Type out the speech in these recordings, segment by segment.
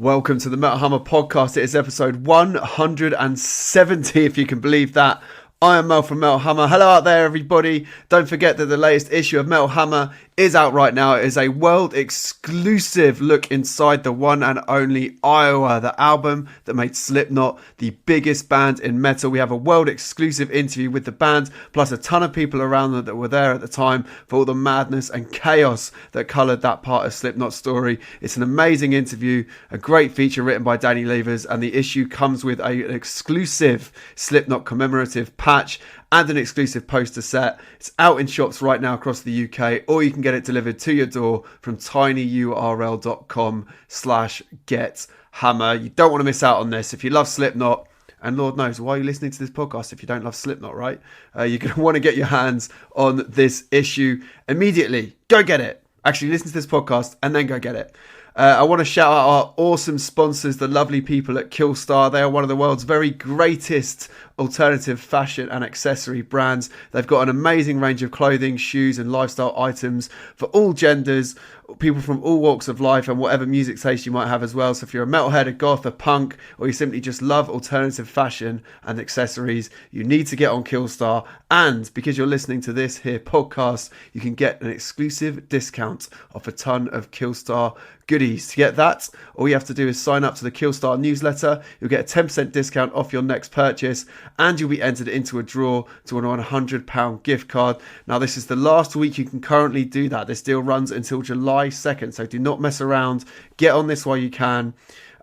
Welcome to the Metal Hammer podcast. It is episode 170, if you can believe that. I am Mel from Metal Hammer. Hello out there, everybody. Don't forget that the latest issue of Metal Hammer is out right now. It is a world exclusive look inside the one and only Iowa, the album that made Slipknot the biggest band in metal. We have a world exclusive interview with the band, plus a ton of people around them that were there at the time for all the madness and chaos that coloured that part of Slipknot's story. It's an amazing interview, a great feature written by Danny Levers, and the issue comes with an exclusive Slipknot commemorative patch and an exclusive poster set. It's out in shops right now across the UK, or you can get it delivered to your door from tinyurl.com/gethammer. You don't want to miss out on this. If you love Slipknot, and Lord knows, why are you listening to this podcast if you don't love Slipknot, right? You're going to want to get your hands on this issue immediately. Go get it. Actually, listen to this podcast and then go get it. I want to shout out our awesome sponsors, the lovely people at Killstar. They are one of the world's very greatest alternative fashion and accessory brands. They've got an amazing range of clothing, shoes and lifestyle items for all genders, people from all walks of life and whatever music taste you might have as well. So if you're a metalhead, a goth, a punk, or you simply just love alternative fashion and accessories, you need to get on Killstar. And because you're listening to this here podcast, you can get an exclusive discount off a ton of Killstar goodies. To get that, all you have to do is sign up to the Killstar newsletter. You'll get a 10% discount off your next purchase, and you'll be entered into a draw to win a £100 gift card. Now, this is the last week you can currently do that. This deal runs until July 2nd, so do not mess around. Get on this while you can.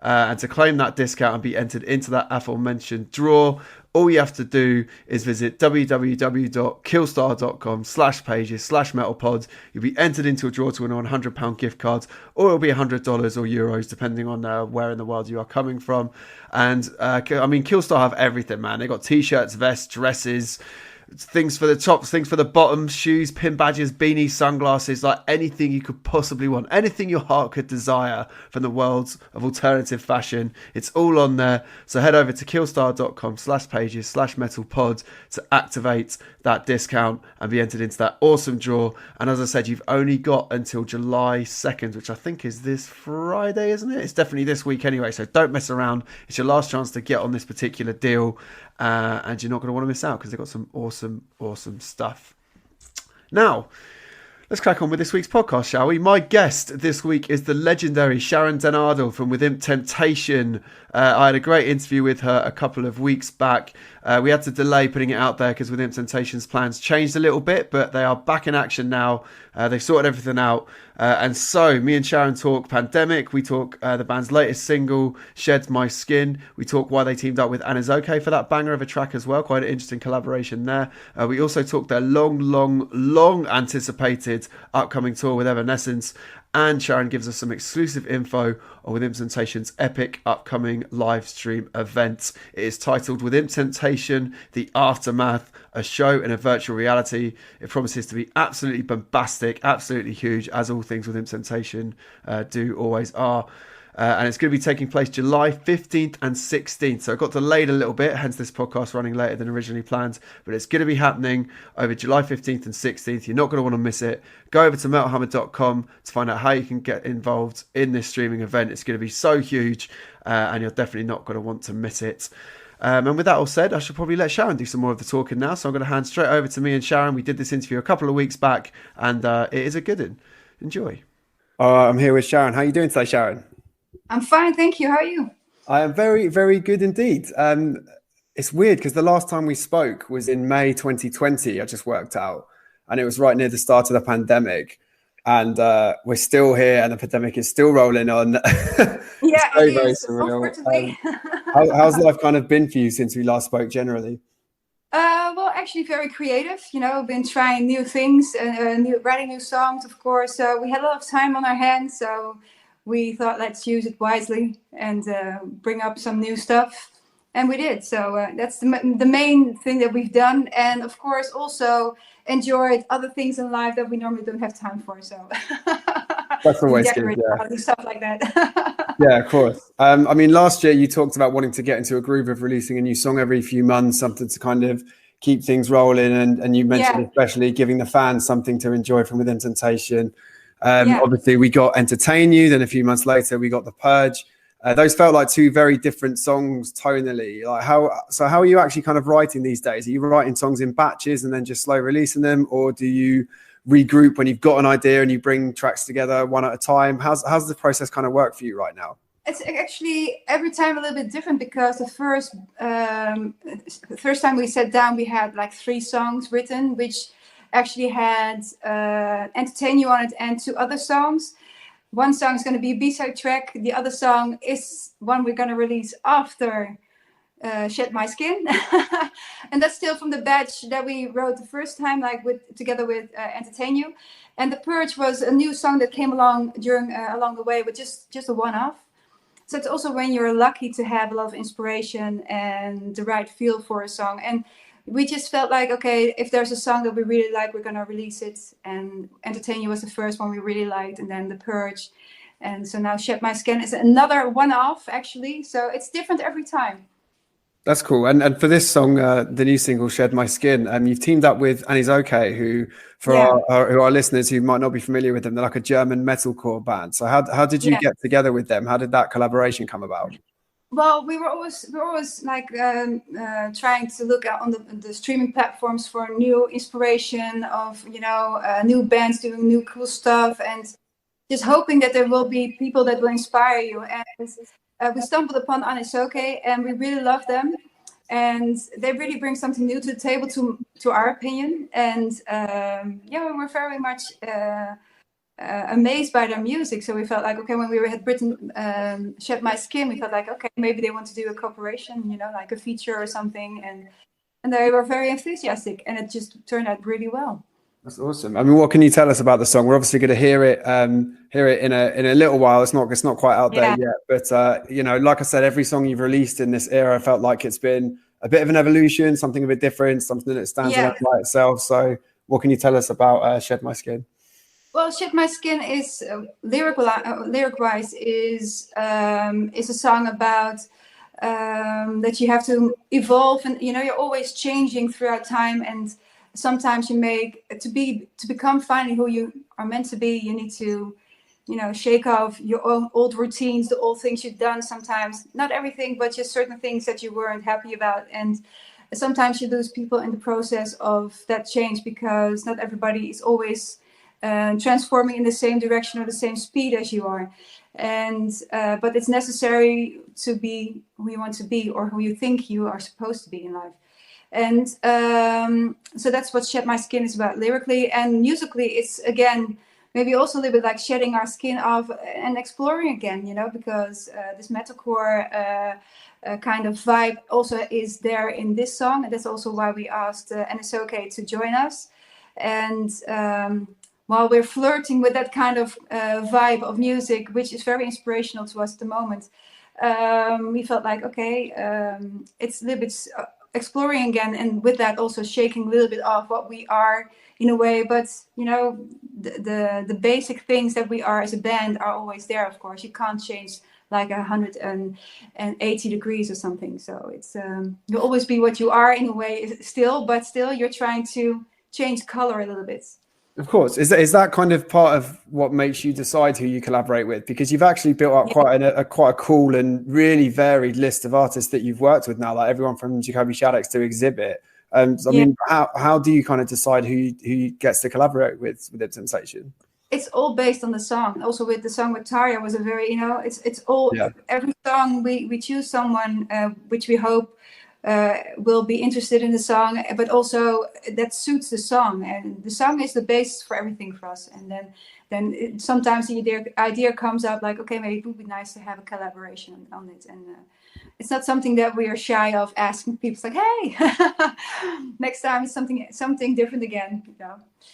And to claim that discount and be entered into that aforementioned draw, all you have to do is visit www.killstar.com/pages/metalpod. You'll be entered into a draw to win a £100 gift card, or it'll be $100 or euros, depending on where in the world you are coming from. And I mean, Killstar have everything, man. They got t-shirts, vests, dresses, things for the tops, things for the bottoms, shoes, pin badges, beanies, sunglasses, like anything you could possibly want, anything your heart could desire from the world of alternative fashion. It's all on there. So head over to killstar.com/pages/metalpod to activate that discount and be entered into that awesome draw. And as I said, you've only got until July 2nd, which I think is this Friday, isn't it? It's definitely this week anyway, so don't mess around. It's your last chance to get on this particular deal. And you're not going to want to miss out because they've got some awesome stuff. Now, let's crack on with this week's podcast, shall we? My guest this week is the legendary Sharon from Within Temptation. I had a great interview with her a couple of weeks back. We had to delay putting it out there because Within Temptation's plans changed a little bit, but they are back in action now. They've sorted everything out. And so me and Sharon talk Pandemic. We talk the band's latest single, Shed My Skin. We talk why they teamed up with Anna's OK for that banger of a track as well. Quite an interesting collaboration there. We also talk their long anticipated upcoming tour with Evanescence. And Sharon gives us some exclusive info on Within Temptation's epic upcoming live stream event. It is titled Within Temptation, The Aftermath, a show in a virtual reality. It promises to be absolutely bombastic, absolutely huge, as all things Within Temptation do always are. And it's going to be taking place July 15th and 16th. So it got delayed a little bit, hence this podcast running later than originally planned. But it's going to be happening over July 15th and 16th. You're not going to want to miss it. Go over to metalhammer.com to find out how you can get involved in this streaming event. It's going to be so huge, and you're definitely not going to want to miss it. And with that all said, I should probably let Sharon do some more of the talking now. So I'm going to hand straight over to me and Sharon. We did this interview a couple of weeks back, and it is a good one. Enjoy. I'm here with Sharon. How are you doing today, Sharon? I'm fine, thank you. How are you? I am very, very good indeed. It's weird because the last time we spoke was in May 2020, I just worked out. And it was right near the start of the pandemic. And we're still here and the pandemic is still rolling on. Yeah, very, it very is, surreal. unfortunately. How's life kind of been for you since we last spoke generally? Well, actually very creative. You know, been trying new things, writing new songs, of course. We had a lot of time on our hands, so we thought let's use it wisely and bring up some new stuff. And we did. So that's the main thing that we've done. And of course, also enjoyed other things in life that we normally don't have time for. So that's always good. Yeah. Stuff like that. Yeah, of course. I mean, last year you talked about wanting to get into a groove of releasing a new song every few months, something to kind of keep things rolling. And you mentioned especially giving the fans something to enjoy from Within Temptation. Obviously, we got Entertain You. Then a few months later, we got The Purge. Those felt like two very different songs tonally. Like how are you actually kind of writing these days? Are you writing songs in batches and then just slow releasing them, or do you regroup when you've got an idea and you bring tracks together one at a time? How's the process kind of work for you right now? It's actually every time a little bit different, because the first time we sat down, we had like 3 songs written, which actually had Entertain You on it and 2 other songs. One song is going to be a B-side track. The other song is one we're going to release after Shed My Skin. And that's still from the batch that we wrote the first time, like together with Entertain You. And The Purge was a new song that came along along the way, with just a one-off. So it's also when you're lucky to have a lot of inspiration and the right feel for a song. And we just felt like, okay, if there's a song that we really like, we're going to release it. And Entertain You was the first one we really liked, and then The Purge. And so now Shed My Skin is another one-off, actually. So it's different every time. That's cool. And for this song, the new single "Shed My Skin," you've teamed up with Annie's Okay, who for our listeners who might not be familiar with them, they're like a German metalcore band. So how did you get together with them? How did that collaboration come about? Well, we were always like trying to look on the streaming platforms for new inspiration of new bands doing new cool stuff, and just hoping that there will be people that will inspire you. And we stumbled upon Anisoke, and we really love them, and they really bring something new to the table, to our opinion. And we were very much amazed by their music. So we felt like, okay, when we had written Shed My Skin, we felt like, okay, maybe they want to do a cooperation, like a feature or something. And they were very enthusiastic, and it just turned out really well. That's awesome. I mean, what can you tell us about the song? We're obviously going to hear it in a little while. It's not quite out there yet, but like I said, every song you've released in this era felt like it's been a bit of an evolution, something a bit different, something that stands alone by itself. So, what can you tell us about Shed My Skin? Well, Shed My Skin is lyric-wise is a song about that you have to evolve, and you're always changing throughout time, and sometimes to become finally who you are meant to be, you need to shake off your own old routines, the old things you've done. Sometimes not everything, but just certain things that you weren't happy about. And sometimes you lose people in the process of that change, because not everybody is always transforming in the same direction or the same speed as you are. And but it's necessary to be who you want to be, or who you think you are supposed to be in life. And so that's what Shed My Skin is about lyrically. And musically, it's again maybe also a little bit like shedding our skin off and exploring again, because this metalcore kind of vibe also is there in this song. And that's also why we asked NSOK to join us. And while we're flirting with that kind of vibe of music, which is very inspirational to us at the moment, we felt like, okay, it's a little bit exploring again, and with that also shaking a little bit off what we are in a way. But the basic things that we are as a band are always there. Of course, you can't change like 180 degrees or something. So it's you'll always be what you are in a way still, but still you're trying to change color a little bit. Of course. Is that kind of part of what makes you decide who you collaborate with? Because you've actually built up quite a cool and really varied list of artists that you've worked with now, like everyone from Jacoby Shaddix to Exhibit. I mean, how do you kind of decide who gets to collaborate with Ipsum Station? It's all based on the song. Also with the song with Tarja was a very, it's all, every song we choose someone which we hope will be interested in the song, but also that suits the song, and the song is the basis for everything for us. And then sometimes the idea comes up like, okay, maybe it would be nice to have a collaboration on it. And it's not something that we are shy of asking people. It's like, hey, next time it's something different again.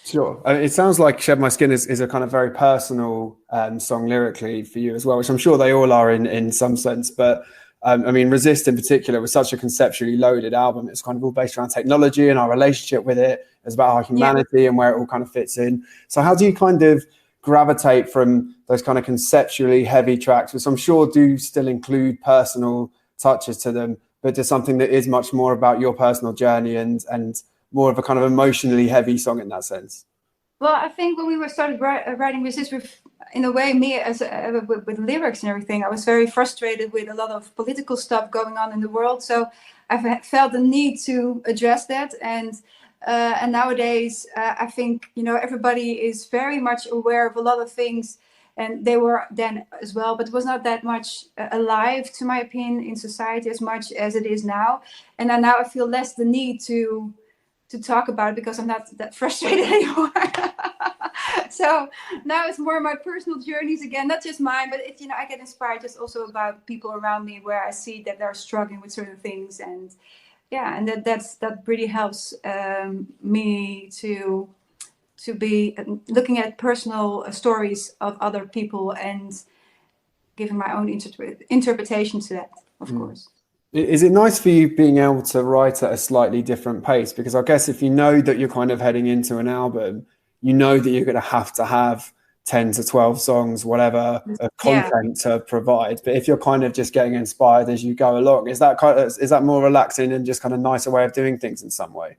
Sure. It sounds like Shed My Skin is a kind of very personal song lyrically for you as well, which I'm sure they all are in some sense, but I mean, Resist in particular was such a conceptually loaded album. It's kind of all based around technology and our relationship with it. It's about our humanity and where it all kind of fits in. So how do you kind of gravitate from those kind of conceptually heavy tracks, which I'm sure do still include personal touches to them, but to something that is much more about your personal journey and more of a kind of emotionally heavy song in that sense? Well, I think when we were started writing Resist, with, in a way, me as with lyrics and everything, I was very frustrated with a lot of political stuff going on in the world. So I've felt the need to address that, and nowadays I think everybody is very much aware of a lot of things, and they were then as well, but it was not that much alive, to my opinion, in society as much as it is now. And then now I feel less the need to talk about it because I'm not that frustrated anymore. So now it's more my personal journeys again, not just mine, but it's I get inspired just also about people around me where I see that they're struggling with certain things, and yeah, and that really helps me to be looking at personal stories of other people and giving my own interpretation to that, of course. Is it nice for you being able to write at a slightly different pace? Because I guess if you know that you're kind of heading into an album, you know that you're going to have 10 to 12 songs, whatever content to provide. But if you're kind of just getting inspired as you go along, is that more relaxing and just kind of nicer way of doing things in some way?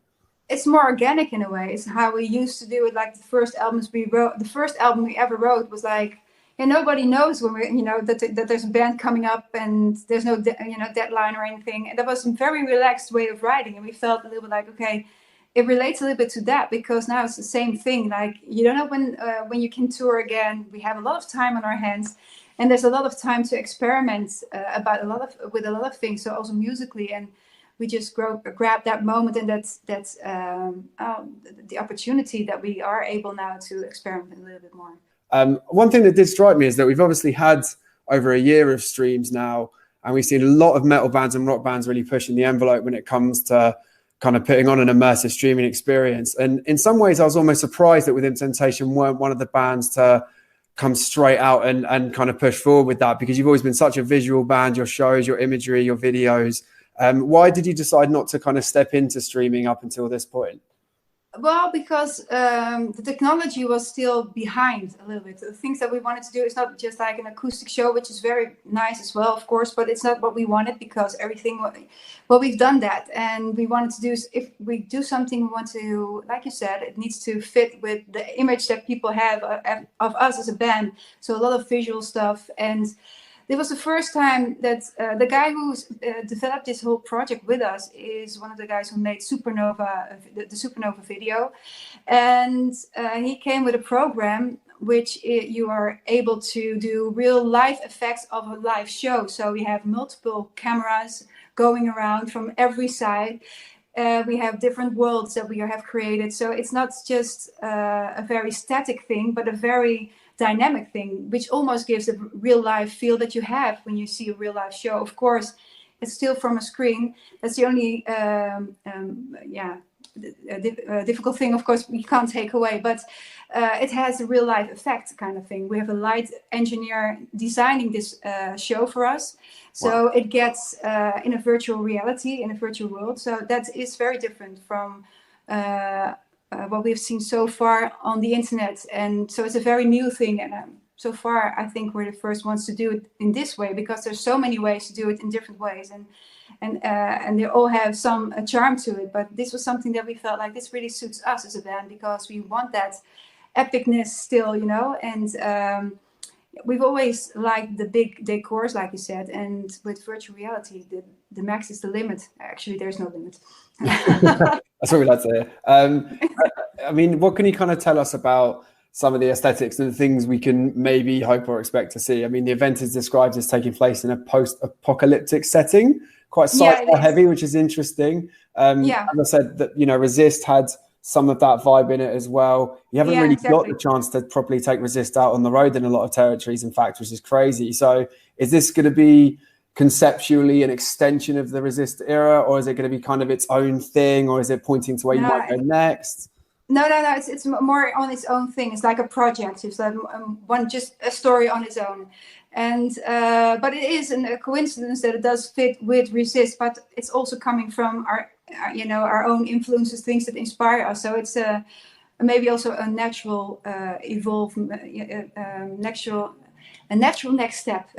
It's more organic in a way. It's how we used to do it. Like the first albums we wrote, the first album we ever wrote was like, nobody knows when we, that there's a band coming up and there's no, deadline or anything. And that was a very relaxed way of writing. And we felt a little bit like, okay, it relates a little bit to that, because now it's the same thing. Like, you don't know when you can tour again. We have a lot of time on our hands, and there's a lot of time to experiment with a lot of things. So also musically, and we just grab that moment, and that's the opportunity that we are able now to experiment a little bit more. One thing that did strike me is that we've obviously had over a year of streams now, and we've seen a lot of metal bands and rock bands really pushing the envelope when it comes to kind of putting on an immersive streaming experience. And in some ways, I was almost surprised that Within Temptation weren't one of the bands to come straight out and kind of push forward with that, because you've always been such a visual band, your shows, your imagery, your videos. Why did you decide not to kind of step into streaming up until this point? Well, because the technology was still behind a little bit. The things that we wanted to do is not just like an acoustic show, which is very nice as well, of course, but it's not what we wanted, because we've done that. And we wanted to do, if we do something, we want to, like you said, it needs to fit with the image that people have of us as a band. So a lot of visual stuff. And it was the first time that the guy who developed this whole project with us is one of the guys who made Supernova, the Supernova video. And he came with a program which you are able to do real live effects of a live show. So we have multiple cameras going around from every side. We have different worlds that we have created. So it's not just a very static thing, but a very dynamic thing, which almost gives a real life feel that you have when you see a real life show. Of course, it's still from a screen. That's the only difficult thing, of course, we can't take away, but it has a real life effect kind of thing. We have a light engineer designing this show for us. So It gets in a virtual reality, in a virtual world. So that is very different from what we've seen so far on the internet. And so it's a very new thing. And so far, I think we're the first ones to do it in this way, because there's so many ways to do it in different ways. And they all have some charm to it. But this was something that we felt like this really suits us as a band, because we want that epicness still, and we've always liked the big decors, like you said, and with virtual reality, the max is the limit. Actually, there's no limit. That's what we like to hear. I mean, what can you kind of tell us about some of the aesthetics and the things we can maybe hope or expect to see? I mean, the event is described as taking place in a post-apocalyptic setting, quite sci-fi heavy, which is interesting. As I said, that Resist had some of that vibe in it as well. You haven't really got the chance to properly take Resist out on the road in a lot of territories, in fact, which is crazy. So is this going to be conceptually an extension of the Resist era, or is it going to be kind of its own thing, or is it pointing to where you might go next? No. It's more on its own thing. It's like a project. It's like just a story on its own. And but it is a coincidence that it does fit with Resist, but it's also coming from our own influences, things that inspire us. So it's maybe also a natural natural next step.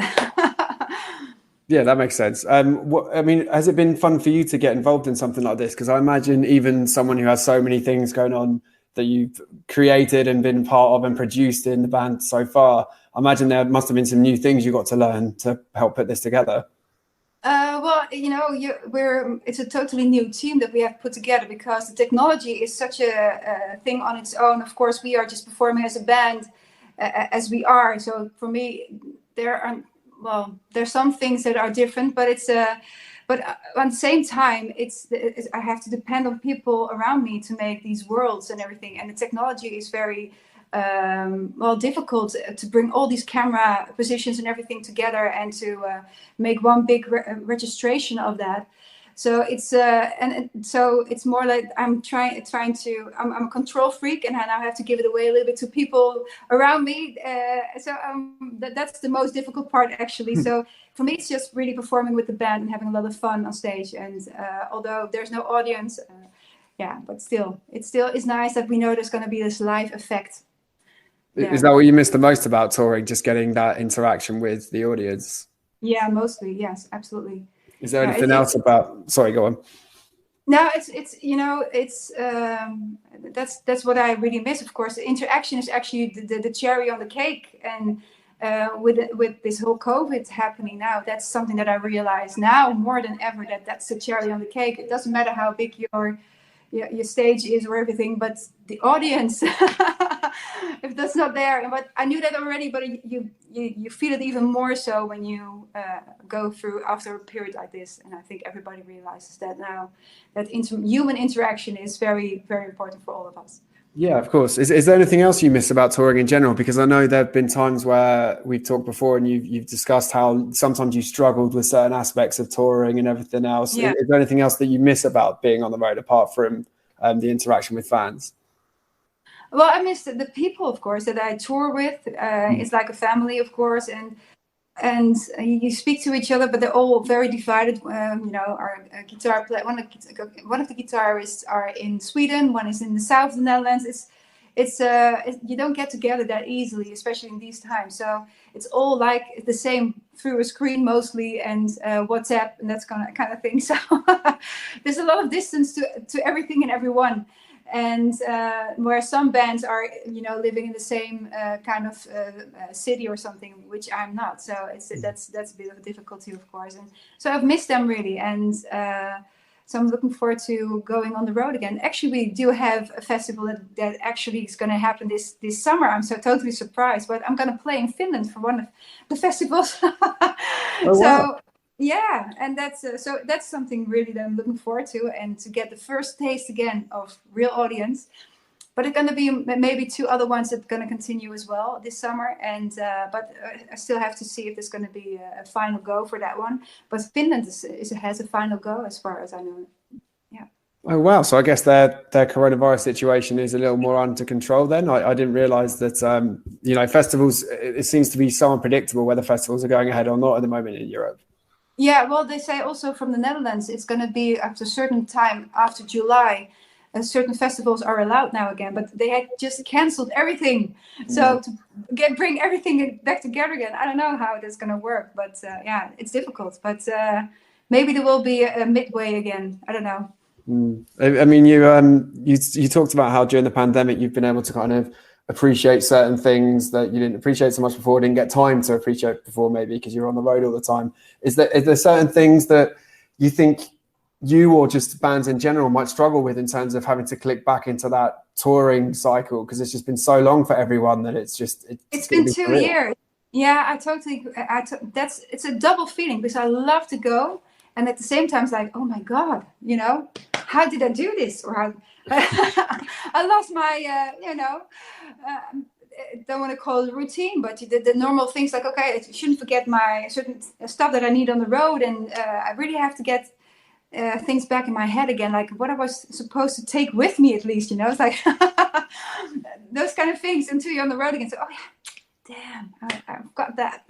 Yeah, that makes sense. Has it been fun for you to get involved in something like this? Because I imagine even someone who has so many things going on that you've created and been part of and produced in the band so far. I imagine there must have been some new things you got to learn to help put this together. Well, it's a totally new team that we have put together because the technology is such a thing on its own. Of course, we are just performing as a band as we are. So for me, there's some things that are different, but but at the same time, I have to depend on people around me to make these worlds and everything. And the technology is very difficult to bring all these camera positions and everything together and to make one big registration of that. So it's more like I'm a control freak, and I now have to give it away a little bit to people around me. That's the most difficult part, actually. So for me, it's just really performing with the band and having a lot of fun on stage. And although there's no audience, but still, it's nice that we know there's going to be this live effect. Yeah. Is that what you miss the most about touring? Just getting that interaction with the audience? Yeah, mostly. Yes, absolutely. Is there anything else about? Sorry, go on. No, that's what I really miss. Of course, the interaction is actually the cherry on the cake, and with this whole COVID happening now, that's something that I realize now more than ever, that's the cherry on the cake. It doesn't matter how big your stage is or everything, but the audience, if that's not there. But I knew that already, but you feel it even more so when you go through after a period like this. And I think everybody realizes that now, that human interaction is very, very important for all of us. Yeah, of course. Is there anything else you miss about touring in general? Because I know there have been times where we've talked before and you've discussed how sometimes you struggled with certain aspects of touring and everything else. Yeah. Is there anything else that you miss about being on the road apart from the interaction with fans? Well, I miss the people, of course, that I tour with. It's like a family, of course, and you speak to each other, but they're all very divided. Our guitar player, one of the guitarists are in Sweden, one is in the south of the Netherlands. You don't get together that easily, especially in these times. So it's all like the same through a screen mostly, and WhatsApp and that kind of thing. So there's a lot of distance to everything and everyone. And where some bands are, living in the same kind of city or something, which I'm not. So that's a bit of a difficulty, of course. And so I've missed them really. And so I'm looking forward to going on the road again. Actually, we do have a festival that actually is going to happen this summer. I'm so totally surprised. But I'm going to play in Finland for one of the festivals. Oh, wow. Yeah, and that's something really that I'm looking forward to, and to get the first taste again of real audience. But it's going to be maybe 2 other ones that are going to continue as well this summer. And but I still have to see if there's going to be a final go for that one. But Finland has a final go as far as I know. Yeah. Oh wow! So I guess their coronavirus situation is a little more under control then. I didn't realise that. Festivals. It seems to be so unpredictable whether festivals are going ahead or not at the moment in Europe. Yeah, well, they say also from the Netherlands, it's going to be after a certain time after July, certain festivals are allowed now again, but they had just canceled everything. So to bring everything back together again, I don't know how that's going to work, but it's difficult. But maybe there will be a midway again. I don't know. I mean, you talked about how during the pandemic you've been able to kind of appreciate certain things that you didn't appreciate so much before, didn't get time to appreciate before, maybe because you're on the road all the time. Is there certain things that you think you or just bands in general might struggle with in terms of having to click back into that touring cycle, because it's just been so long for everyone that it's been 2 years. Yeah, it's a double feeling, because I love to go, and at the same time it's like, oh my god, how did I do this? Or how I lost my don't want to call it routine, but the normal things, like, okay, I shouldn't forget my certain stuff that I need on the road, and I really have to get things back in my head again, like what I was supposed to take with me at least, it's like those kind of things until you're on the road again. So, oh yeah, damn, I've got that.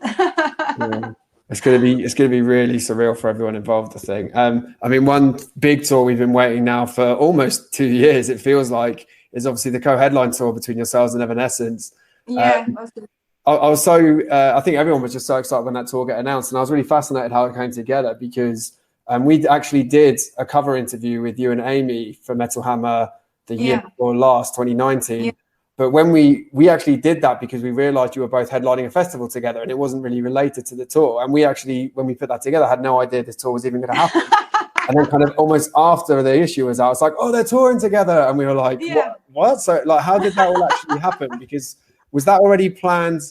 Yeah. It's going to be really surreal for everyone involved, I think. I mean, one big tour we've been waiting now for almost 2 years, it feels like, is obviously the co-headline tour between yourselves and Evanescence. Yeah, most of it. I think everyone was just so excited when that tour got announced, and I was really fascinated how it came together, because we actually did a cover interview with you and Amy for Metal Hammer the year Yeah. before last, 2019. Yeah. But when we actually did that because we realized you were both headlining a festival together and it wasn't really related to the tour. And we actually, when we put that together, had no idea this tour was even going to happen. And then kind of almost after the issue was out, it's like, oh, they're touring together. And we were like, Yeah. what? So like, how did that all actually happen? Because was that already planned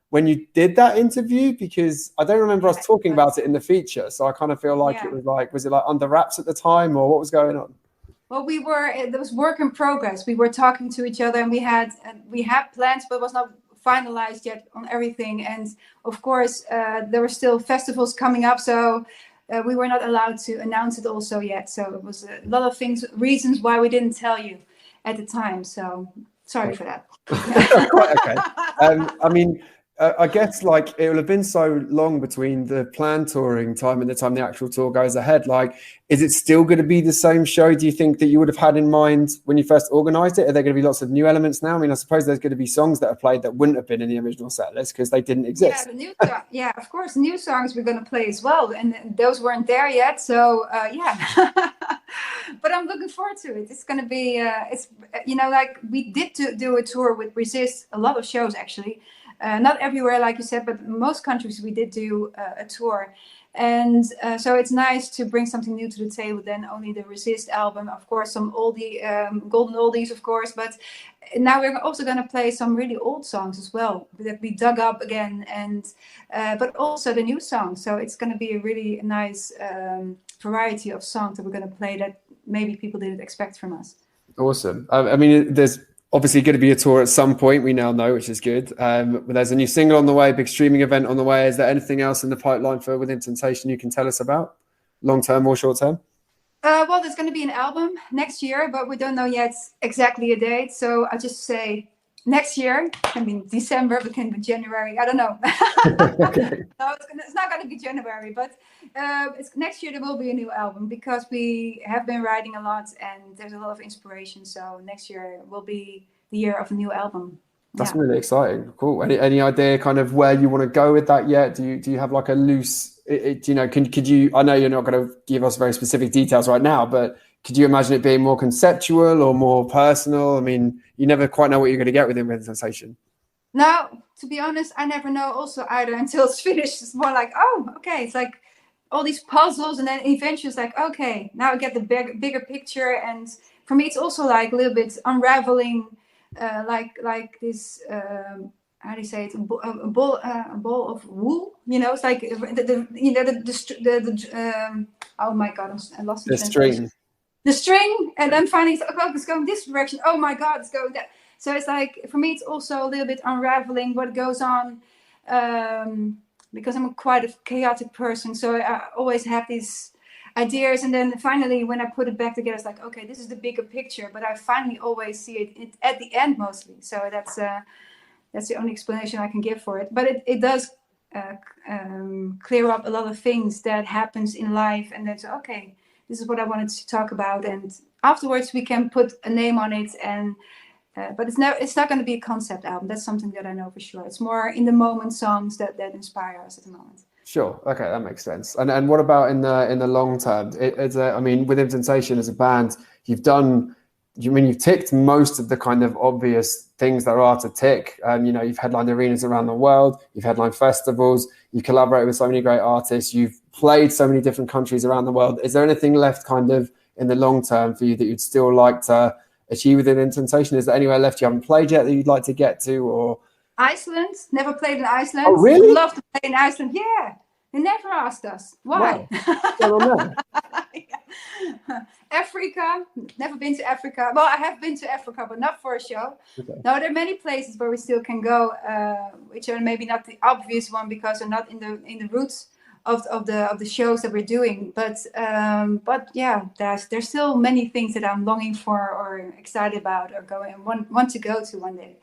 when you did that interview? Because I don't remember us talking about it in the feature. So I kind of feel like it was like, was it like under wraps at the time or what was going on? Well, there was work in progress. We were talking to each other and we had plans, but it was not finalized yet on everything. And of course, there were still festivals coming up. So we were not allowed to announce it also yet. So it was a lot of reasons why we didn't tell you at the time. So sorry for that. Quite okay. I mean, I guess like it will have been so long between the planned touring time and the time the actual tour goes ahead. Like, is it still going to be the same show? Do you think that you would have had in mind when you first organised it? Are there going to be lots of new elements now? I mean, I suppose there's going to be songs that are played that wouldn't have been in the original set list because they didn't exist. Yeah, of course, new songs we're going to play as well, and those weren't there yet. So yeah, but I'm looking forward to it. It's going to be, like we did do a tour with Resist, a lot of shows actually. Not everywhere, like you said, but most countries we did do a tour. And so it's nice to bring something new to the table than only the Resist album. Of course, some oldie, golden oldies, of course. But now we're also going to play some really old songs as well that we dug up again. And but also the new songs. So it's going to be a really nice variety of songs that we're going to play that maybe people didn't expect from us. Awesome. I mean, there's obviously going to be a tour at some point, we now know, which is good. But there's a new single on the way, big streaming event on the way. Is there anything else in the pipeline for Within Temptation you can tell us about, long term or short term? Well, there's going to be an album next year, but we don't know yet exactly a date. So I just say next year. I mean December, but can be January. I don't know. Okay. No, it's not going to be January, but it's next year. There will be a new album because we have been writing a lot and there's a lot of inspiration. So next year will be the year of a new album. That's really exciting. Cool. Any idea kind of where you want to go with that yet? Do you have like a loose? Could you? I know you're not going to give us very specific details right now, but could you imagine it being more conceptual or more personal? I mean, you never quite know what you're going to get within Within Temptation. No, to be honest, I never know also either until it's finished. It's more like, oh, okay. It's like all these puzzles and then eventually it's like, okay, now I get the bigger picture. And for me, it's also like a little bit unraveling, like this, how do you say it? A ball of wool, it's like oh my God, I lost the string. The string, and then finally it's, oh, it's going this direction. Oh my God, it's going that. So it's like, for me, it's also a little bit unraveling what goes on, because I'm quite a chaotic person. So I always have these ideas. And then finally, when I put it back together, it's like, okay, this is the bigger picture. But I finally always see it at the end mostly. So that's the only explanation I can give for it. But it does clear up a lot of things that happens in life. And then, so, okay, this is what I wanted to talk about. And afterwards, we can put a name on it and but it's not going to be a concept album. That's something that I know for sure. It's more in the moment songs that inspire us at the moment. Sure. Okay, that makes sense. And what about in the long term? I mean, Within Temptation as a band, you've ticked most of the kind of obvious things there are to tick. You've headlined arenas around the world. You've headlined festivals. You collaborate with so many great artists. You've played so many different countries around the world. Is there anything left kind of in the long term for you that you'd still like to achieve Within Temptation? Is there anywhere left you haven't played yet that you'd like to get to? Or Iceland? Never played in Iceland. Oh, really? Would love to play in Iceland. Yeah, they never asked us. Why? Wow. Yeah. Africa? Never been to Africa. Well, I have been to Africa, but not for a show. Okay. No, there are many places where we still can go, which are maybe not the obvious one because they're not in the roots of the shows that we're doing, but yeah, there's still many things that I'm longing for or excited about or want to go to one day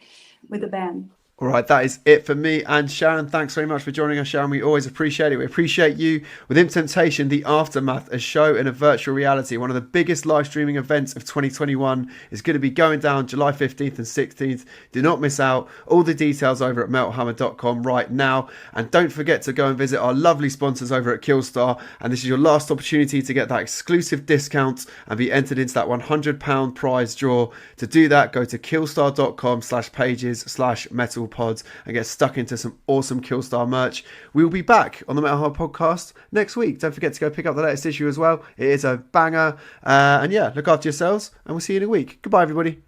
with the band. All right, that is it for me and Sharon. Thanks very much for joining us, Sharon. We always appreciate it. We appreciate you with In Temptation, The Aftermath, a show in a virtual reality. One of the biggest live streaming events of 2021 is going to be going down July 15th and 16th. Do not miss out. All the details over at metalhammer.com right now. And don't forget to go and visit our lovely sponsors over at Killstar. And this is your last opportunity to get that exclusive discount and be entered into that £100 prize draw. To do that, go to killstar.com/pages/metal pods and get stuck into some awesome Killstar merch. We will be back on the Metal Hub podcast next week. Don't forget to go pick up the latest issue as well. It is a banger. And yeah, look after yourselves and we'll see you in a week. Goodbye, everybody.